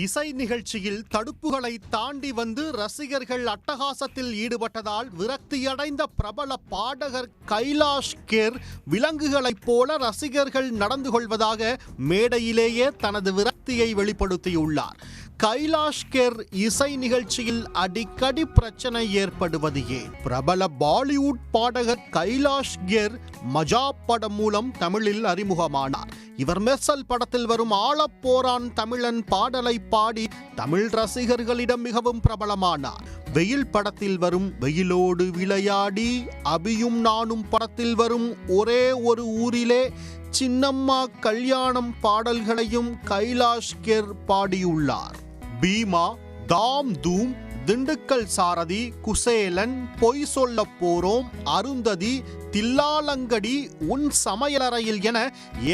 இசை நிகழ்ச்சியில் தடுப்புகளை தாண்டி வந்து ரசிகர்கள் அட்டகாசத்தில் ஈடுபட்டதால் விரக்தியடைந்த பிரபல பாடகர் கைலாஷ் கேர் விலங்குகளைப் போல ரசிகர்கள் நடந்து கொள்வதாக மேடையிலேயே தனது விரக்தியை வெளிப்படுத்தியுள்ளார். கைலாஷ் கேர் இசை நிகழ்ச்சியில் அடிக்கடி பிரச்சனை ஏற்படுவது ஏன்? பிரபல பாலிவுட் பாடகர் கைலாஷ் கேர் மஜா படம் மூலம் தமிழில் அறிமுகமானார். இவர் மெர்சல் படத்தில் வரும் ஆளப்போரான் தமிழன் பாடலை பாடி தமிழ் ரசிகர்களிடம் மிகவும் பிரபலமானார். வெயில் படத்தில் வரும் வெயிலோடு விளையாடி, அபியும் நானும் படத்தில் வரும் ஒரே ஒரு ஊரிலே, சின்னம்மா கல்யாணம் பாடல்களையும் கைலாஷ் கேர் பாடியுள்ளார். பீமா, தாம் தூம், திண்டுக்கல் சாரதி, குசேலன், பொய் சொல்ல போறோம், அருந்ததி, தில்லாலங்கடி, உன் சமையலறையில் என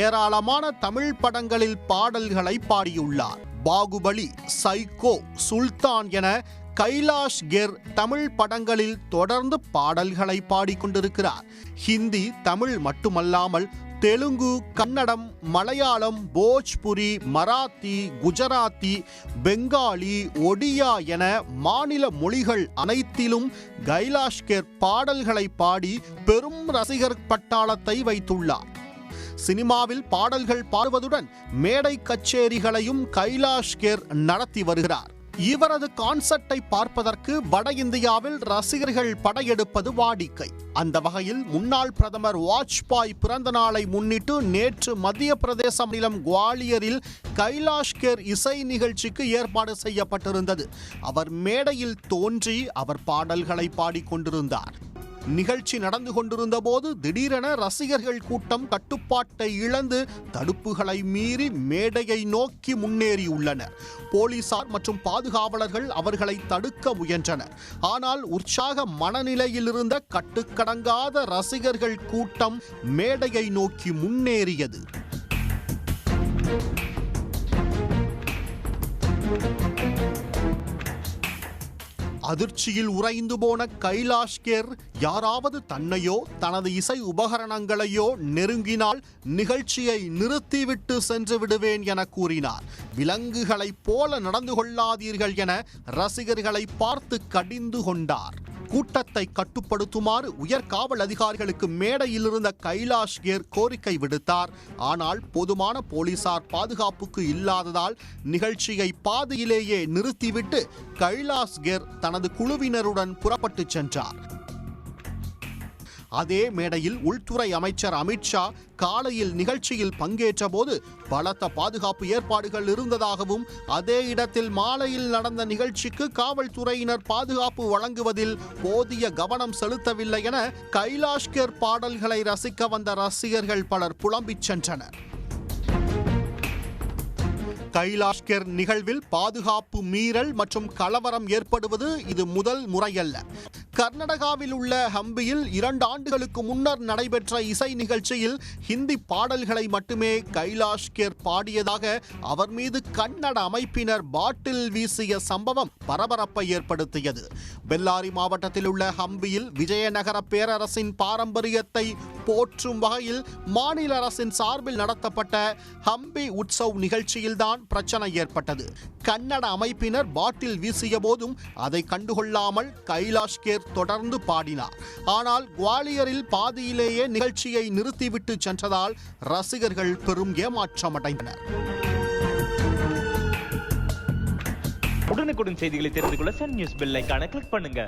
ஏராளமான தமிழ் படங்களில் பாடல்களை பாடியுள்ளார். பாகுபலி, சைக்கோ, சுல்தான் என கைலாஷ் கேர் தமிழ் படங்களில் தொடர்ந்து பாடல்களை பாடிக்கொண்டிருக்கிறார். ஹிந்தி, தமிழ் மட்டுமல்லாமல் தெலுங்கு, கன்னடம், மலையாளம், போஜ்புரி, மராத்தி, குஜராத்தி, பெங்காலி, ஒடியா என மாநில மொழிகள் அனைத்திலும் கைலாஷ் கேர் பாடல்களை பாடி பெரும் ரசிகர் பட்டாளத்தை வைத்துள்ளார். சினிமாவில் பாடல்கள் பாடுவதுடன் மேடை கச்சேரிகளையும் கைலாஷ் கேர் நடத்தி வருகிறார். இவரது கான்சர்ட்டை பார்ப்பதற்கு வட இந்தியாவில் ரசிகர்கள் படையெடுப்பது வாடிக்கை. அந்த வகையில் முன்னாள் பிரதமர் வாஜ்பாய் பிறந்த நாளை முன்னிட்டு நேற்று மத்திய பிரதேச மாநிலம் குவாலியரில் கைலாஷ் கேர் இசை நிகழ்ச்சிக்கு ஏற்பாடு செய்யப்பட்டிருந்தது. அவர் மேடையில் தோன்றி அவர் பாடல்களை பாடிக்கொண்டிருந்தார். நிகழ்ச்சி நடந்து கொண்டிருந்த போது திடீரென ரசிகர்கள் கூட்டம் கட்டுப்பாட்டை இழந்து தடுப்புகளை மீறி மேடையை நோக்கி முன்னேறியுள்ளனர். போலீசார் மற்றும் பாதுகாவலர்கள் அவர்களை தடுக்க முயன்றனர். ஆனால் உற்சாக மனநிலையில் இருந்த கட்டுக்கடங்காத ரசிகர்கள் கூட்டம் மேடையை நோக்கி முன்னேறியது. அதிர்ச்சியில் உறைந்து போன கைலாஷ் கேர் யாராவது தன்னையோ தனது இசை உபகரணங்களையோ நெருங்கினால் நிகழ்ச்சியை நிறுத்திவிட்டு சென்று விடுவேன் என கூறினார். விலங்குகளைப் போல நடந்து கொள்ளாதீர்கள் என ரசிகர்களை பார்த்து கடிந்து கொண்டார். கூட்டத்தை கட்டுப்படுத்துமாறு உயர் காவல் அதிகாரிகளுக்கு மேடையில் இருந்த கைலாஷ் கேர் கோரிக்கை விடுத்தார். ஆனால் போதுமான போலீசார் பாதுகாப்புக்கு இல்லாததால் நிகழ்ச்சியை பாதியிலேயே நிறுத்திவிட்டு கைலாஷ் கேர் தனது குழுவினருடன் புறப்பட்டு சென்றார். அதே மேடையில் உள்துறை அமைச்சர் அமித்ஷா காலையில் நிகழ்ச்சியில் பங்கேற்ற போது பலத்த பாதுகாப்பு ஏற்பாடுகள் இருந்ததாகவும், அதே இடத்தில் மாலையில் நடந்த நிகழ்ச்சிக்கு காவல்துறையினர் பாதுகாப்பு வழங்குவதில் போதிய கவனம் செலுத்தவில்லை என கைலாஷ் கேர் பாடல்களை ரசிக்க வந்த ரசிகர்கள் பலர் புலம்பிச் சென்றனர். கைலாஷ் கேர் நிகழ்வில் பாதுகாப்பு மீறல் மற்றும் கலவரம் ஏற்படுவது இது முதல் முறையல்ல. கர்நாடகாவில் உள்ள ஹம்பியில் 2 ஆண்டுகளுக்கு முன்னர் நடைபெற்ற இசை நிகழ்ச்சியில் ஹிந்தி பாடல்களை மட்டுமே கைலாஷ் கேர் பாடியதாக அவர் மீது கன்னட அமைப்பினர் பாட்டில் வீசிய சம்பவம் பரபரப்பை ஏற்படுத்தியது. பெல்லாரி மாவட்டத்தில் உள்ள ஹம்பியில் விஜயநகர பேரரசின் பாரம்பரியத்தை போற்றும் வகையில் மாநில அரசின் சார்பில் நடத்தப்பட்ட ஹம்பி உற்சவ் நிகழ்ச்சியில்தான் பிரச்சனை ஏற்பட்டது. கன்னட அமைப்பினர் பாட்டில் வீசிய போதும் அதை கண்டுகொள்ளாமல் கைலாஷ் கேர் தொடர்ந்து பாடினார். ஆனால் குவாலியரில் பாதியிலேயே நிகழ்ச்சியை நிறுத்திவிட்டு சென்றதால் ரசிகர்கள் பெரும் ஏமாற்றமடைந்தனர். உடனுக்குடன் செய்திகளை தெரிந்து கொள்ள சன் நியூஸ் பெல் ஐகானை கிளிக் பண்ணுங்க.